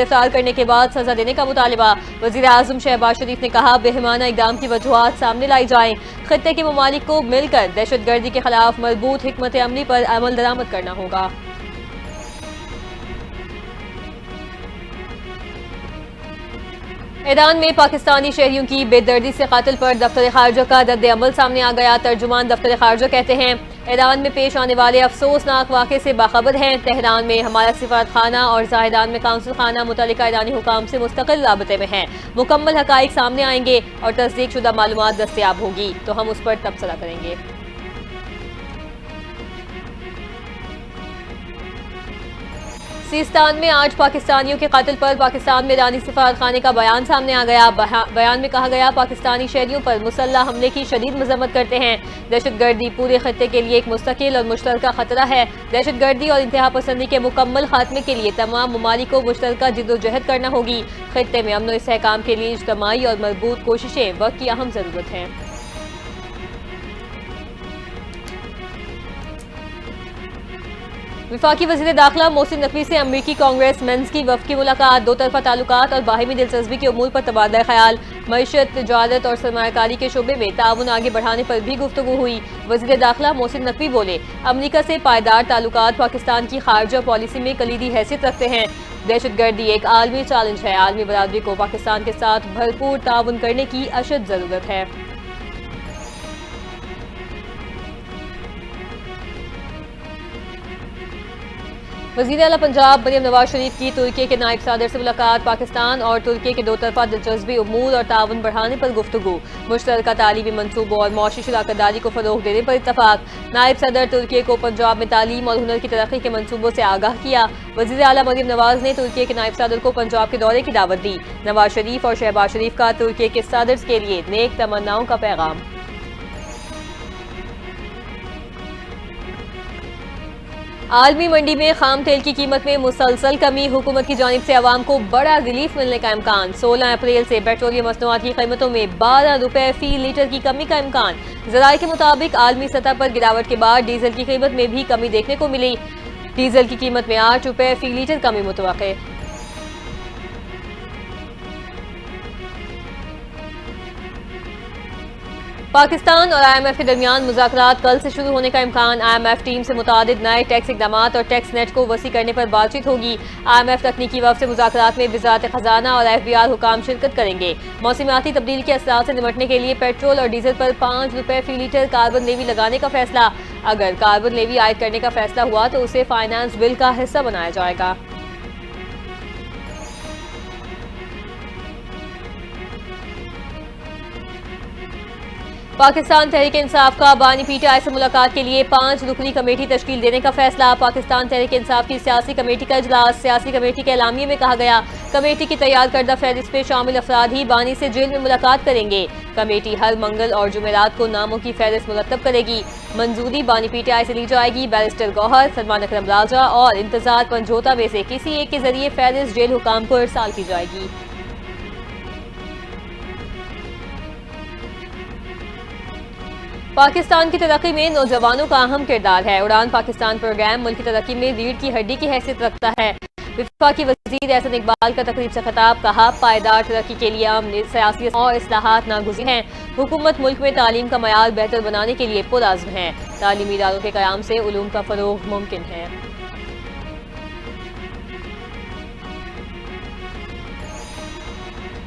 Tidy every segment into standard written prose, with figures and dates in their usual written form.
گرفتار کرنے کے بعد سزا دینے کا مطالبہ۔ وزیر اعظم شہباز شریف نے کہا بہیمانہ اقدام کی وجوہات سامنے لائی جائیں، خطے کے ممالک کو مل کر دہشت گردی کے خلاف مربوط حکمت عملی پر عمل درآمد کرنا ہوگا۔ ایران میں پاکستانی شہریوں کی بے دردی سے قتل پر دفتر خارجہ کا رد عمل سامنے آ گیا۔ ترجمان دفتر خارجہ کہتے ہیں ایران میں پیش آنے والے افسوسناک واقعے سے باخبر ہیں۔ تہران میں ہمارا سفارت خانہ اور زاہدان میں قونصل خانہ متعلقہ ایرانی حکام سے مستقل رابطے میں ہیں۔ مکمل حقائق سامنے آئیں گے اور تصدیق شدہ معلومات دستیاب ہوگی تو ہم اس پر تبصرہ کریں گے۔ سیستان میں آج پاکستانیوں کے قتل پر پاکستان میں ایرانی سفارت خانے کا بیان سامنے آ گیا۔ بیان میں کہا گیا پاکستانی شہریوں پر مسلح حملے کی شدید مذمت کرتے ہیں۔ دہشت گردی پورے خطے کے لیے ایک مستقل اور مشترکہ خطرہ ہے۔ دہشت گردی اور انتہا پسندی کے مکمل خاتمے کے لیے تمام ممالک کو مشترکہ جد و جہد کرنا ہوگی۔ خطے میں امن و استحکام کے لیے اجتماعی اور مربوط کوششیں وقت کی اہم ضرورت ہیں۔ وفاقی وزیر داخلہ محسن نقوی سے امریکی کانگریس مینز کی وفد کی ملاقات۔ دو طرفہ تعلقات اور باہمی دلچسپی کے امور پر تبادلہ خیال۔ معیشت، تجارت اور سرمایہ کاری کے شعبے میں تعاون آگے بڑھانے پر بھی گفتگو ہوئی۔ وزیر داخلہ محسن نقوی بولے امریکہ سے پائیدار تعلقات پاکستان کی خارجہ پالیسی میں کلیدی حیثیت رکھتے ہیں۔ دہشت گردی ایک عالمی چیلنج ہے۔ عالمی برادری کو پاکستان کے ساتھ بھرپور تعاون کرنے کی اشد ضرورت ہے۔ وزیر اعلیٰ پنجاب مریم نواز شریف کی ترکی کے نائب صدر سے ملاقات۔ پاکستان اور ترکی کے دو طرفہ دلچسپی امور اور تعاون بڑھانے پر گفتگو۔ مشترکہ تعلیمی منصوبوں اور معاشی شراکت داری کو فروغ دینے پر اتفاق۔ نائب صدر ترکی کو پنجاب میں تعلیم اور ہنر کی ترقی کے منصوبوں سے آگاہ کیا۔ وزیر اعلیٰ مریم نواز نے ترکی کے نائب صدر کو پنجاب کے دورے کی دعوت دی۔ نواز شریف اور شہباز شریف کا ترکی کے صدر کے لیے نیک تمناؤں کا پیغام۔ عالمی منڈی میں خام تیل کی قیمت میں مسلسل کمی۔ حکومت کی جانب سے عوام کو بڑا ریلیف ملنے کا امکان۔ 16 اپریل سے پیٹرولیم مصنوعات کی قیمتوں میں 12 روپے فی لیٹر کی کمی کا امکان۔ ذرائع کے مطابق عالمی سطح پر گراوٹ کے بعد ڈیزل کی قیمت میں بھی کمی دیکھنے کو ملی۔ ڈیزل کی قیمت میں 8 روپے فی لیٹر کمی متوقع۔ پاکستان اور آئی ایم ایف کے درمیان مذاکرات کل سے شروع ہونے کا امکان۔ آئی ایم ایف ٹیم سے متعدد نئے ٹیکس اقدامات اور ٹیکس نیٹ کو وسیع کرنے پر بات چیت ہوگی۔ آئی ایم ایف تکنیکی وفد سے مذاکرات میں وزارت خزانہ اور ایف بی آر حکام شرکت کریں گے۔ موسمیاتی تبدیلی کے اثرات سے نمٹنے کے لیے پیٹرول اور ڈیزل پر 5 روپے فی لیٹر کاربن لیوی لگانے کا فیصلہ۔ اگر کاربن لیوی عائد کرنے کا فیصلہ ہوا تو اسے فائنانس بل کا حصہ بنایا جائے گا۔ پاکستان تحریک انصاف کا بانی پی ٹی آئی سے ملاقات کے لیے 5 رکنی کمیٹی تشکیل دینے کا فیصلہ۔ پاکستان تحریک انصاف کی سیاسی کمیٹی کا اجلاس۔ سیاسی کمیٹی کے اعلامیے میں کہا گیا کمیٹی کی تیار کردہ فہرست میں شامل افراد ہی بانی سے جیل میں ملاقات کریں گے۔ کمیٹی ہر منگل اور جمعرات کو ناموں کی فہرست مرتب کرے گی۔ منظوری بانی پی ٹی آئی سے لی جائے گی۔ بیرسٹر گوہر، سلمان اکرم راجہ اور انتظار پنجھوتا میں سے کسی ایک کے ذریعے فہرست جیل حکام کو ارسال کی جائے گی۔ پاکستان کی ترقی میں نوجوانوں کا اہم کردار ہے۔ اڑان پاکستان پروگرام ملک کی ترقی میں ریڑھ کی ہڈی کی حیثیت رکھتا ہے۔ وفاقی وزیر احسن اقبال کا تقریب سے خطاب، کہا پائیدار ترقی کے لیے سیاسی اور اصلاحات ناگزیر ہیں۔ حکومت ملک میں تعلیم کا معیار بہتر بنانے کے لیے پرعزم ہے۔ تعلیمی اداروں کے قیام سے علوم کا فروغ ممکن ہے۔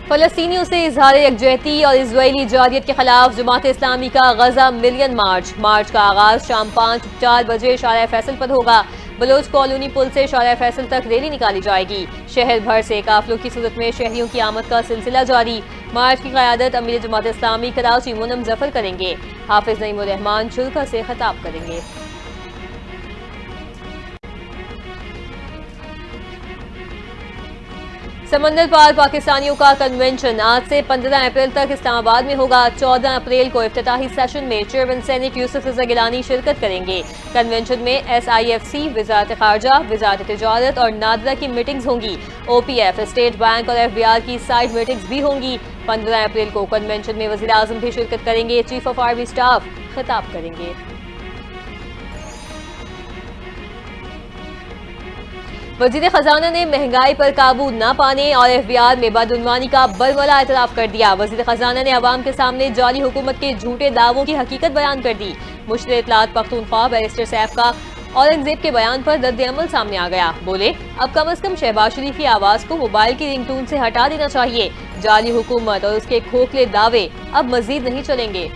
فلسطینیوں سے اظہار یکجہتی اور اسرائیلی جارحیت کے خلاف جماعت اسلامی کا غزہ ملین مارچ۔ مارچ کا آغاز شام 4 بجے شارع فیصل پر ہوگا۔ بلوچ کالونی پل سے شارع فیصل تک ریلی نکالی جائے گی۔ شہر بھر سے قافلوں کی صورت میں شہریوں کی آمد کا سلسلہ جاری۔ مارچ کی قیادت امیر جماعت اسلامی کراچی منم ظفر کریں گے۔ حافظ نعیم الرحمان چلکا سے خطاب کریں گے۔ سمندر پار پاکستانیوں کا کنونشن آج سے 15 اپریل تک اسلام آباد میں ہوگا۔ 14 اپریل کو افتتاحی سیشن میں چیئرمین سینیٹ یوسف رضا گیلانی شرکت کریں گے۔ کنونشن میں ایس آئی ایف سی، وزارت خارجہ، وزارت تجارت اور نادرا کی میٹنگز ہوں گی۔ او پی ایف، اسٹیٹ بینک اور ایف بی آر کی سائیڈ میٹنگز بھی ہوں گی۔ 15 اپریل کو کنونشن میں وزیر اعظم بھی شرکت کریں گے۔ چیف آف آرمی اسٹاف خطاب کریں گے۔ वजीर खजाना ने महंगाई पर काबू न पाने और एफबीआर में बदउनवानी का बलबला एतराफ कर दिया। वजीर खजाना ने अवाम के सामने जाली हुकूमत के झूठे दावों की हकीकत बयान कर दी। मुश्किल इत्तलात पख्तूनख्वा बैरिस्टर सैफ का औरंगजेब के बयान पर रद्द अमल सामने आ गया। बोले, अब कम से कम शहबाज शरीफ की आवाज को मोबाइल की रिंगटोन से हटा देना चाहिए। जाली हुकूमत और उसके खोखले दावे अब मजीद नहीं चलेंगे।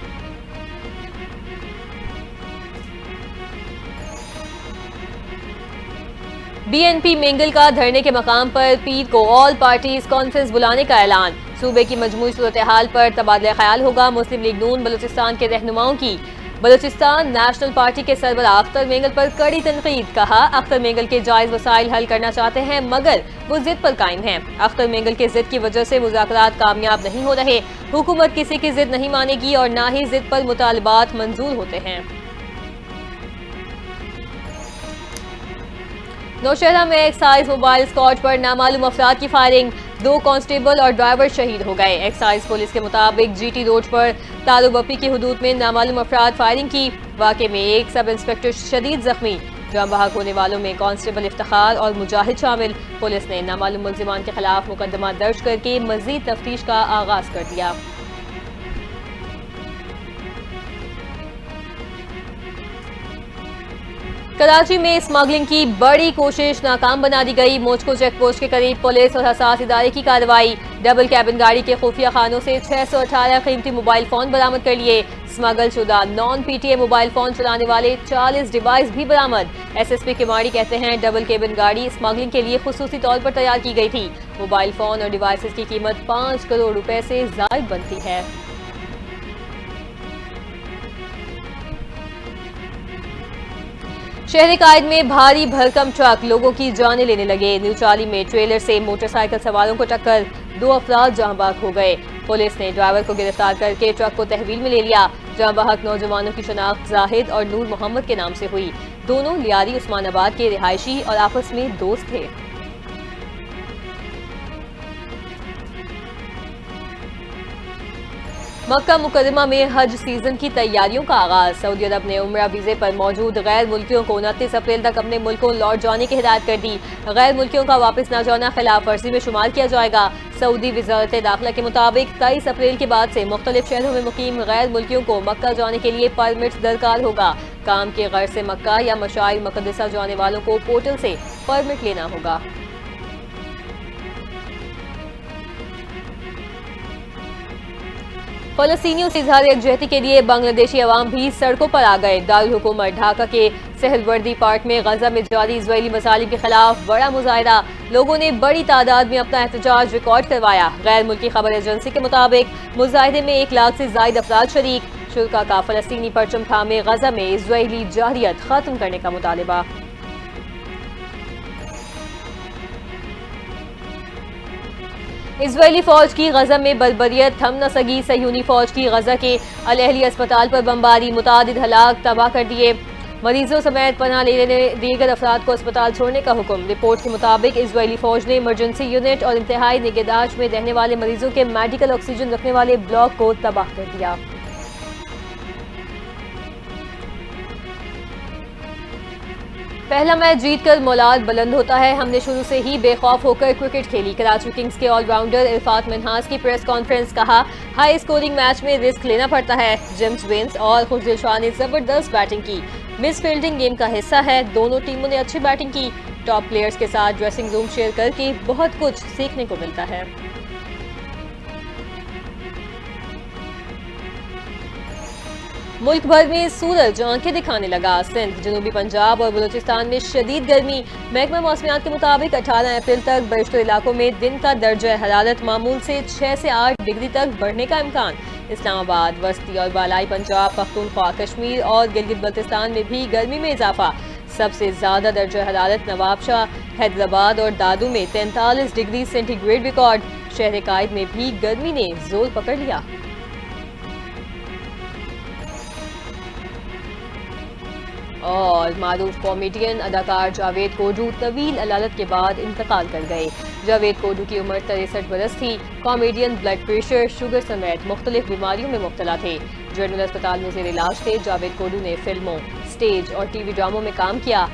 बीएनपी मेंगल का धरने के मकाम पर पीर को ऑल पार्टीज कॉन्फ्रेंस बुलाने का ऐलान। सूबे की मजमूई सूरत हाल पर तबादला ख्याल होगा। मुस्लिम लीग नून बलूचिस्तान के रहनुमाओं की बलूचिस्तान नेशनल पार्टी के सरबराह अख्तर मेंगल पर कड़ी तनकीद। कहा, अख्तर मेंगल के जायज वसाइल हल करना चाहते हैं मगर वो जिद पर कायम हैं। अख्तर मेंगल के जिद की वजह से मुज़ाकरात कामयाब नहीं हो रहे। हुकूमत किसी की जिद नहीं मानेगी और ना ही जिद पर मुतालबात मंजूर होते हैं। नौशहरा में एक्साइज मोबाइल स्क्वाड पर नामालूम अफराद की फायरिंग। 2 कांस्टेबल और ड्राइवर शहीद हो गए। एक्साइज पुलिस के मुताबिक जीटी रोड पर तालुबप्पी की हुदूद में नामालूम अफराद फायरिंग की। वाक़े में एक सब इंस्पेक्टर शदीद जख्मी। जान बहक होने वालों में कांस्टेबल इफ्तिखार और मुजाहिद शामिल। पुलिस ने नामालूम मुल्जिमान के खिलाफ मुकदमा दर्ज करके मजीद तफ्तीश का आगाज कर दिया। कराची में स्मगलिंग की बड़ी कोशिश नाकाम बना दी गई। मोचको चेक पोस्ट के करीब पुलिस और हसास इदारे की कार्रवाई। डबल कैबिन गाड़ी के खुफिया खानों से 618 कीमती मोबाइल फोन बरामद कर लिए। स्मगल शुदा नॉन पीटीए मोबाइल फोन चलाने वाले 40 डिवाइस भी बरामद। एसएसपी केमाड़ी कहते हैं, डबल कैबिन गाड़ी स्मगलिंग के लिए खुसूसी तौर पर तैयार की गई थी। मोबाइल फोन और डिवाइसेस की कीमत 5 करोड़ रुपए से जायद बनती है। शहर कायद में भारी भरकम ट्रक लोगों की जानें लेने लगे। न्यू चाली में ट्रेलर से मोटरसाइकिल सवारों को टक्कर, 2 अफराद जहां बहक हो गए। पुलिस ने ड्राइवर को गिरफ्तार करके ट्रक को तहवील में ले लिया। जहां बहक नौजवानों की शनाख्त जाहिद और नूर मोहम्मद के नाम से हुई। दोनों लियारी उस्मानाबाद के रिहायशी और आपस में दोस्त थे। मक्का मुकर्रमा में हज सीजन की तैयारियों का आगाज। सऊदी अरब ने उम्रा वीजे पर मौजूद गैर मुल्कियों को 29 अप्रैल तक अपने मुल्कों लौट जाने की हिदायत कर दी। गैर मुल्कियों का वापस न जाना खिलाफ वर्जी में शुमार किया जाएगा। सऊदी वजारत दाखिला के मुताबिक 23 अप्रैल के बाद से मुख्तलिफ शहरों में मुकीम गैर मुल्कियों को मक्का जाने के लिए परमिट दरकार होगा। काम के गर्ज से मक्का या मशाइर मुकद्दसा जाने वालों को पोर्टल से परमिट लेना होगा। फलस्तीनियों से इजहार यकजहती के लिए बांग्लादेशी अवाम भी सड़कों पर आ गए। दारुल हुकूमत ढाका के सहलवर्दी पार्क में गजा में जारी इजरायली मसालिम के खिलाफ बड़ा मुजाहिरा। लोगों ने बड़ी तादाद में अपना एहतजाज रिकॉर्ड करवाया। गैर मुल्की खबर एजेंसी के मुताबिक मुजाहिदे में 1 लाख से जायद अफराद शरीक। शुरा का फलस्तीनी परचम थामे गजा में इजरायली जारियत खत्म करने का मुतालबा। इजरायली फौज की गजा में बर्बरियत थम न सकी। सह्यूनी फौज की गजा के अल अहली अस्पताल पर बमबारी, मुतादिद हलाक तबाह कर दिए। मरीजों समेत पनाह लेने दीगर अफराद को अस्पताल छोड़ने का हुक्म। रिपोर्ट के मुताबिक इजरायली फौज ने इमरजेंसी यूनिट और इंतहाई निगहदाश्त में रहने वाले मरीजों के मेडिकल ऑक्सीजन रखने वाले ब्लॉक को तबाह कर दिया। पहला मैच जीतकर मोलाद बुलंद होता है। हमने शुरू से ही बेखौफ होकर क्रिकेट खेली। कराची किंग्स के ऑलराउंडर इरफात मिन्हास की प्रेस कॉन्फ्रेंस। कहा, हाई स्कोरिंग मैच में रिस्क लेना पड़ता है। जेम्स विंस और खुशदिल शाह ने जबरदस्त बैटिंग की। मिस फील्डिंग गेम का हिस्सा है। दोनों टीमों ने अच्छी बैटिंग की। टॉप प्लेयर्स के साथ ड्रेसिंग रूम शेयर करके बहुत कुछ सीखने को मिलता है। मुल्क भर में सूरज आंखें दिखाने लगा। सिंध, जनूबी पंजाब और बलूचिस्तान में शदीद गर्मी। महकमा मौसमियात के मुताबिक 18 अप्रैल तक बेशतर इलाकों में दिन का दर्जा हरारत मामूल से 6 से 8 डिग्री तक बढ़ने का इम्कान। इस्लामाबाद, वस्ती और बालाई पंजाब, पख्तूनख्वा, कश्मीर और गिलगित बल्तिस्तान में भी गर्मी में इजाफा। सबसे ज्यादा दर्जा हरारत नवाबशाह, हैदराबाद और दादू में 43 डिग्री सेंटीग्रेड रिकॉर्ड। शहर कायद में भी गर्मी ने जोर पकड़ लिया। और मारूफ कॉमेडियन अदाकार जावेद कोडू तवील अलालत के बाद इंतकाल कर गए। जावेद कोडू की उम्र 63 बरस थी। कॉमेडियन ब्लड प्रेशर, शुगर समेत मुख्तलिफ बीमारियों में मुब्तला थे। जनरल अस्पताल में जेर इलाज थे। जावेद कोडू ने फिल्मों, स्टेज और टीवी ड्रामों में काम किया।